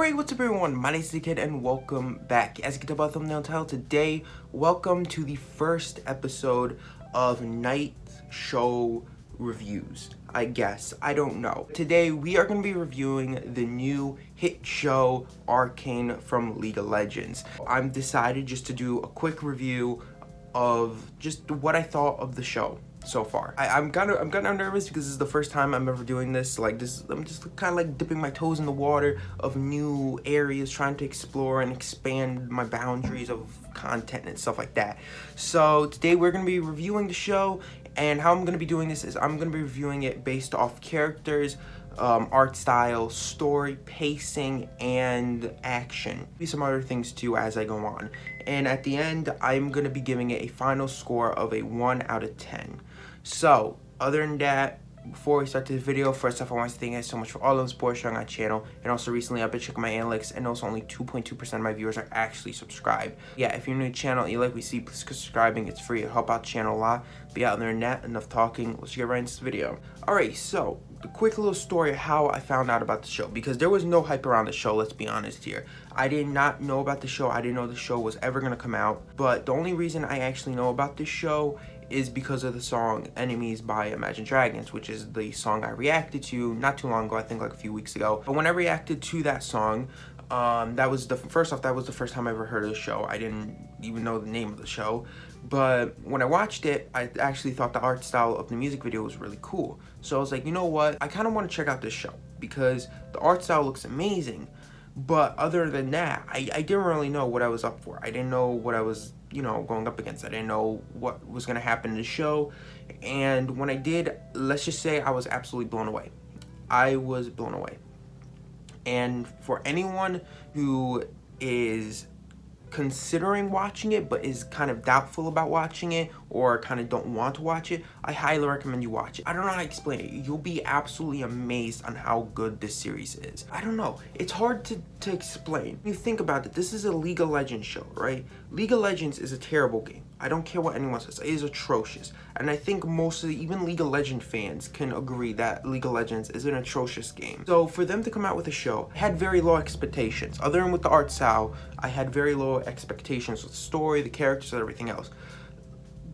Alright, what's up everyone? My name is the Kid and welcome back. As you can tell by the thumbnail title today, welcome to the first episode of Night Show Reviews. I guess. I don't know. Today we are going to be reviewing the new hit show Arcane from League of Legends. I'm decided just to do a quick review of just what I thought of the show so far. I'm kind of nervous because this is the first time I'm ever doing this. I'm just kind of like dipping my toes in the water of new areas, trying to explore and expand my boundaries of content and stuff like that. So today we're going to be reviewing the show, and how I'm going to be doing this is I'm going to be reviewing it based off characters, art style, story, pacing, and action. Maybe some other things too as I go on. And at the end, I'm going to be giving it a final score of a 1 out of 10. So, other than that, before we start this video, first off, I want to thank you guys so much for all of the support showing on my channel. And also recently, I've been checking my analytics, and also only 2.2% of my viewers are actually subscribed. Yeah, if you're new to the channel and you like what you see, please consider subscribing. It's free. It'll help out the channel a lot. But yeah, other than that, enough talking. Let's get right into this video. Alright, so the quick little story of how I found out about the show, because there was no hype around the show, let's be honest here. I did not know about the show. I didn't know the show was ever going to come out. But the only reason I actually know about this show is because of the song Enemies by Imagine Dragons, which is the song I reacted to not too long ago, I think like a few weeks ago. But when I reacted to that song, that was the first time I ever heard of the show. I didn't even know the name of the show. But when I watched it, I actually thought the art style of the music video was really cool. So I was like, you know what? I kind of want to check out this show because the art style looks amazing. But other than that, I didn't really know what I was up for. I didn't know what I was, going up against. I didn't know what was going to happen in the show. And when I did, let's just say I was absolutely blown away. I was blown away. And for anyone who is considering watching it but is kind of doubtful about watching it or kind of don't want to watch it, I highly recommend you watch it. I don't know how to explain it. You'll be absolutely amazed on how good this series is. I don't know. It's hard to explain. When you think about it, this is a League of Legends show, right? League of Legends is a terrible game. I don't care what anyone says. It is atrocious. And I think most of even League of Legends fans can agree that League of Legends is an atrocious game. So for them to come out with a show, I had very low expectations. Other than with the art style, I had very low expectations with the story, the characters, and everything else.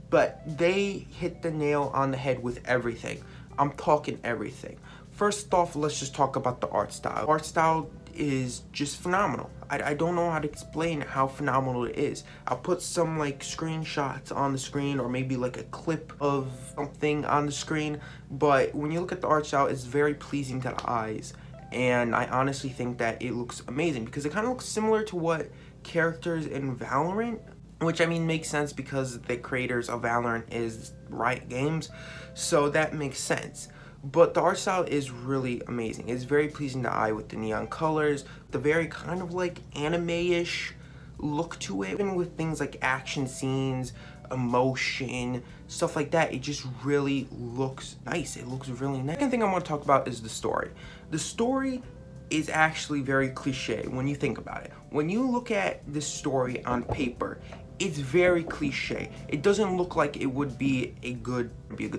But they hit the nail on the head with everything. I'm talking everything. First off, let's just talk about the art style. Art style is just phenomenal. I don't know how to explain how phenomenal it is. I'll put some like screenshots on the screen or maybe like a clip of something on the screen. But when you look at the art style, it's very pleasing to the eyes. And I honestly think that it looks amazing because it kind of looks similar to what characters in Valorant, which I mean makes sense because the creators of Valorant is Riot Games, so that makes sense. But the art style is really amazing. It's very pleasing to the eye with the neon colors, the very kind of like anime-ish look to it. Even with things like action scenes, emotion, stuff like that, it just really looks nice. It looks really nice. The second thing I want to talk about is the story. The story is actually very cliche when you think about it. When you look at this story on paper, it's very cliche. It doesn't look like it would be a good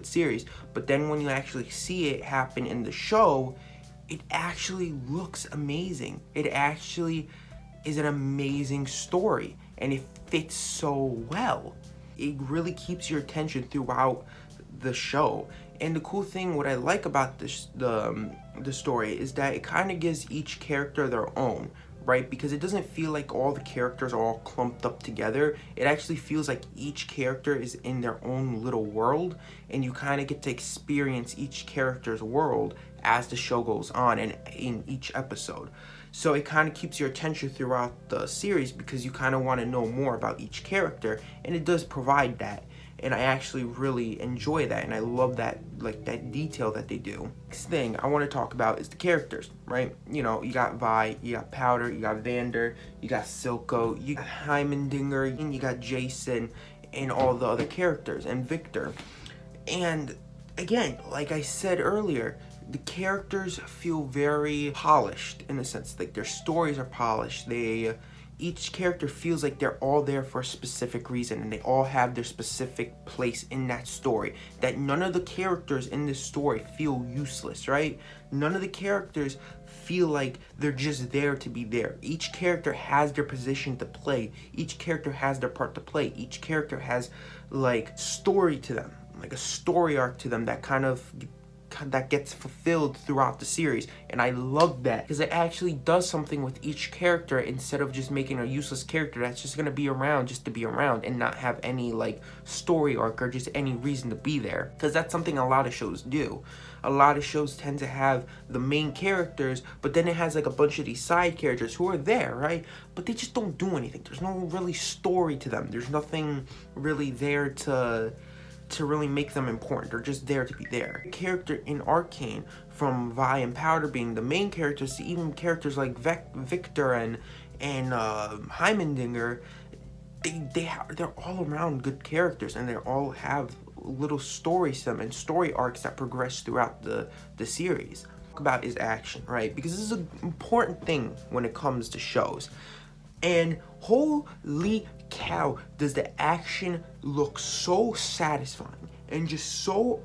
series, but then when you actually see it happen in the show, it actually looks amazing. It actually is an amazing story, and it fits so well. It really keeps your attention throughout the show. And the cool thing, what I like about this, the story, is that it kind of gives each character their own, right? Because it doesn't feel like all the characters are all clumped up together. It actually feels like each character is in their own little world, and you kind of get to experience each character's world as the show goes on and in each episode. So it kind of keeps your attention throughout the series because you kind of want to know more about each character, and it does provide that. And I actually really enjoy that, and I love that, like, that detail that they do. Next thing I want to talk about is the characters, right? You got Vi, you got Powder, you got Vander, you got Silco, you got Heimendinger, and you got Jason, and all the other characters, and Victor. And again, like I said earlier, the characters feel very polished in a sense. Like, their stories are polished. Each character feels like they're all there for a specific reason, and they all have their specific place in that story. That none of the characters in this story feel useless, right? None of the characters feel like they're just there to be there. Each character has their position to play. Each character has their part to play. Each character has like story to them, like a story arc to them that gets fulfilled throughout the series. And I love that because it actually does something with each character instead of just making a useless character that's just gonna be around just to be around and not have any like story arc or just any reason to be there, because that's something a lot of shows do. A lot of shows tend to have the main characters, but then it has like a bunch of these side characters who are there, right? But they just don't do anything. There's no really story to them. There's nothing really there to really make them important. They're just there to be there. The character in Arcane, from Vi and Powder being the main characters to even characters like Victor and Heimendinger, they're all around good characters, and they all have little stories to them and story arcs that progress throughout the series. Talk about is action, right? Because this is an important thing when it comes to shows. And holy cow, does the action look so satisfying and just so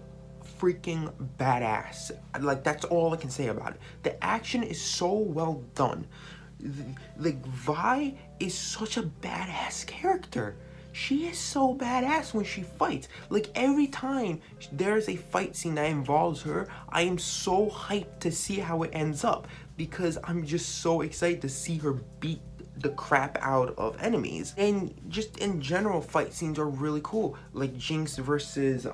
freaking badass. Like, that's all I can say about it. The action is so well done. Like, Vi is such a badass character. She is so badass when she fights. Like, every time there's a fight scene that involves her, I am so hyped to see how it ends up, because I'm just so excited to see her beat the crap out of enemies. And just in general, fight scenes are really cool. Like Jinx versus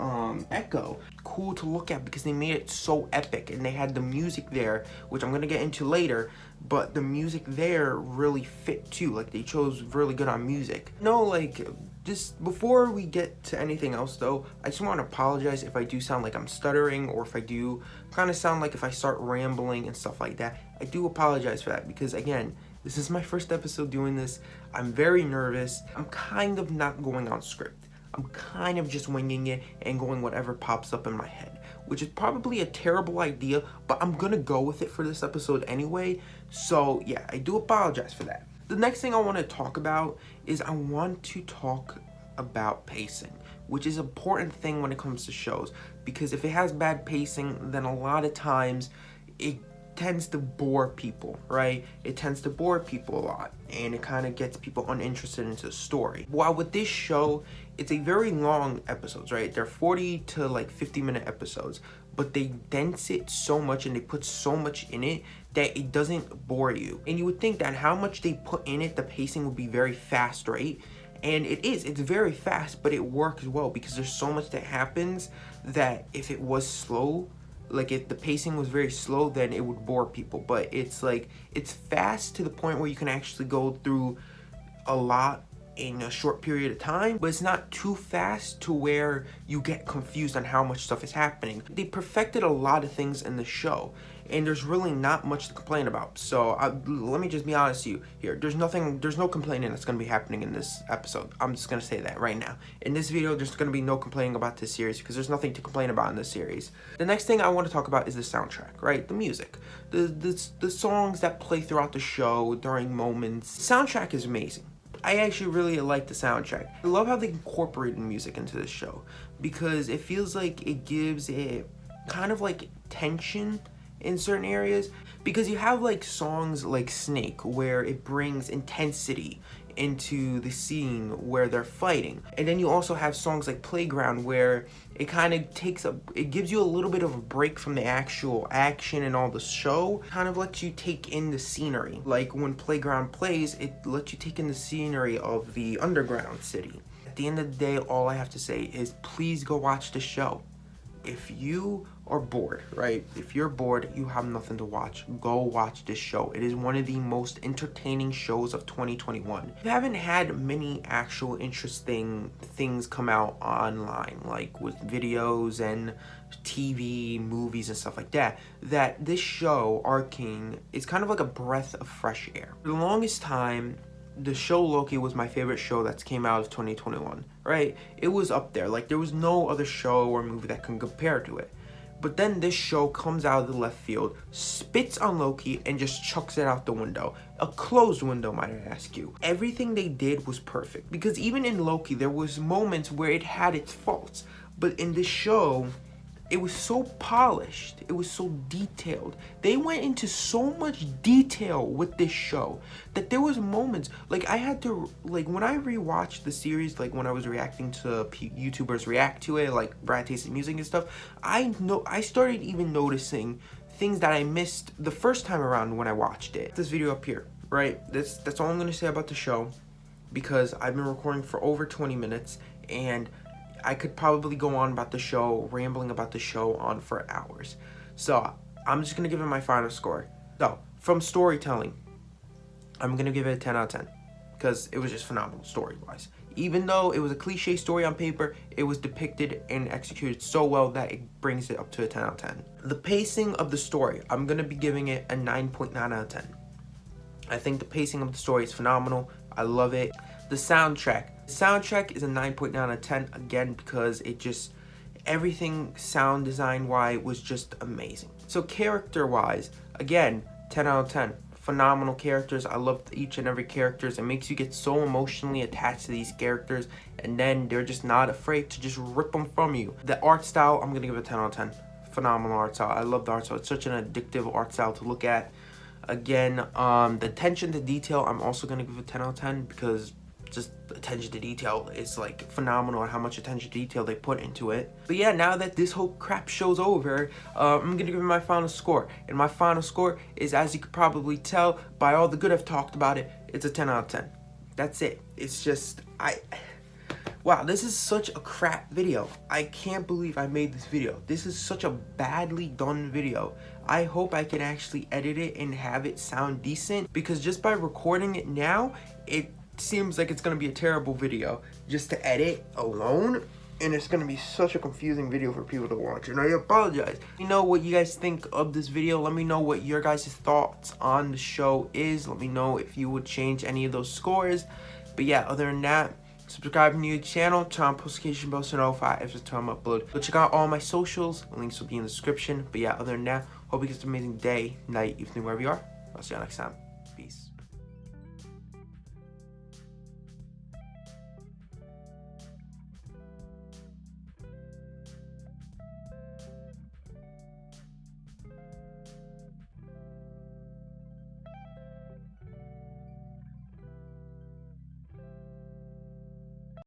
Echo, cool to look at because they made it so epic, and they had the music there, which I'm gonna get into later, but the music there really fit too. Like, they chose really good on music. No, like, just before we get to anything else though, I just want to apologize if I do sound like I'm stuttering, or if I do kind of sound like if I start rambling and stuff like that. I do apologize for that, because again, this is my first episode doing this. I'm very nervous. I'm kind of not going on script. I'm kind of just winging it and going whatever pops up in my head, which is probably a terrible idea, but I'm gonna go with it for this episode anyway. So yeah, I do apologize for that. The next thing I want to talk about is I want to talk about pacing, which is an important thing when it comes to shows, because if it has bad pacing, then a lot of times it tends to bore people, right? It tends to bore people a lot, and it kind of gets people uninterested into the story. While with this show, it's a very long episodes, right? They're 40 to like 50-minute episodes, but they dense it so much and they put so much in it that it doesn't bore you. And you would think that how much they put in it, the pacing would be very fast, right? And it is, it's very fast, but it works well because there's so much that happens that if it was slow, like if the pacing was very slow, then it would bore people. But it's like, it's fast to the point where you can actually go through a lot in a short period of time, but it's not too fast to where you get confused on how much stuff is happening. They perfected a lot of things in the show, and there's really not much to complain about. So let me just be honest to you here. There's no complaining that's going to be happening in this episode. I'm just going to say that right now. In this video, there's going to be no complaining about this series because there's nothing to complain about in this series. The next thing I want to talk about is the soundtrack, right? The music. The songs that play throughout the show during moments. The soundtrack is amazing. I actually really like the soundtrack. I love how they incorporated music into this show because it feels like it gives it kind of like tension in certain areas, because you have like songs like Snake where it brings intensity into the scene where they're fighting, and then you also have songs like Playground where it kind of it gives you a little bit of a break from the actual action and all the show, kind of lets you take in the scenery. Like when Playground plays, it lets you take in the scenery of the underground city. At the end of the day, all I have to say is please go watch the show. If you are bored, right? If you're bored, you have nothing to watch, go watch this show. It is one of the most entertaining shows of 2021. We haven't had many actual interesting things come out online, like with videos and TV, movies and stuff like that, that this show, Arcane, is kind of like a breath of fresh air. For the longest time, the show Loki was my favorite show that's came out of 2021, right? It was up there. Like, there was no other show or movie that can compare to it. But then this show comes out of the left field, spits on Loki, and just chucks it out the window. A closed window, might I ask you. Everything they did was perfect, because even in Loki, there was moments where it had its faults. But in this show, it was so polished, it was so detailed. They went into so much detail with this show that there was moments, like I had to, like when I rewatched the series, like when I was reacting to YouTubers react to it, like Brad Tasted Music and stuff, I started even noticing things that I missed the first time around when I watched it. This video up here, right? That's all I'm gonna say about the show, because I've been recording for over 20 minutes and I could probably go on about the show, rambling about the show on for hours. So I'm just gonna give it my final score. So from storytelling, I'm gonna give it a 10 out of 10 because it was just phenomenal story-wise. Even though it was a cliche story on paper, it was depicted and executed so well that it brings it up to a 10 out of 10. The pacing of the story, I'm gonna be giving it a 9.9 out of 10. I think the pacing of the story is phenomenal. I love it. The soundtrack is a 9.9 out of 10 again because it just, everything sound design wise was just amazing. So character wise, again, 10 out of 10. Phenomenal characters. I love each and every characters. It makes you get so emotionally attached to these characters, and then they're just not afraid to just rip them from you. The art style, I'm gonna give it a 10 out of 10. Phenomenal art style. I love the art style. It's such an addictive art style to look at. Again, the attention to detail, I'm also gonna give it a 10 out of 10 because just attention to detail is like phenomenal, and how much attention to detail they put into it. But yeah, now that this whole crap show's over, I'm gonna give it my final score, and my final score is, as you could probably tell by all the good I've talked about it, it's a 10 out of 10. That's it. It's just, wow, this is such a crap video. I can't believe I made this video. This is such a badly done video. I hope I can actually edit it and have it sound decent, because just by recording it now, it seems like it's gonna be a terrible video just to edit alone, and it's gonna be such a confusing video for people to watch, and I apologize. Let me know what you guys think of this video. Let me know what your guys' thoughts on the show is. Let me know if you would change any of those scores. But yeah, other than that, subscribe to the channel, turn on notification bell to notify every time I upload. Go check out all my socials, links will be in the description. But yeah, other than that, hope you guys have an amazing day, night, evening, wherever you are. I'll see you next time. Peace.